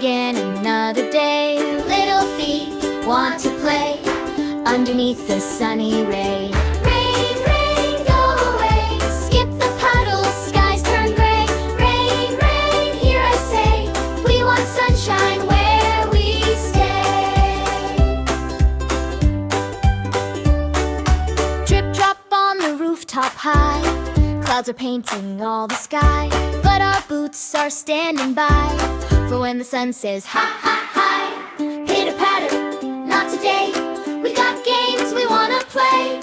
begin another day. Little feet want to play underneath the sunny ray. Rain, rain, go away. Skip the puddles, skies turn gray. Rain, rain, hear us say, we want sunshine where we stay. Drip drop on the rooftop high. Clouds are painting all the sky, but our boots are standing by for when the sun says ha ha hi. Pitter patter, not today. We got games we wanna play.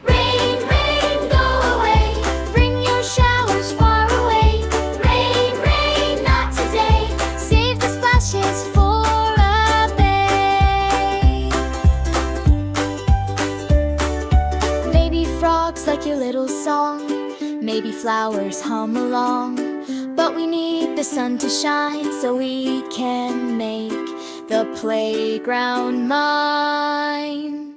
Rain, rain, go away. Bring your showers far away. Rain, rain, not today. Save the splashes for a bay. Maybe frogs like your little song. Maybe flowers hum along. But we need the sun to shine so we can make the playground mine.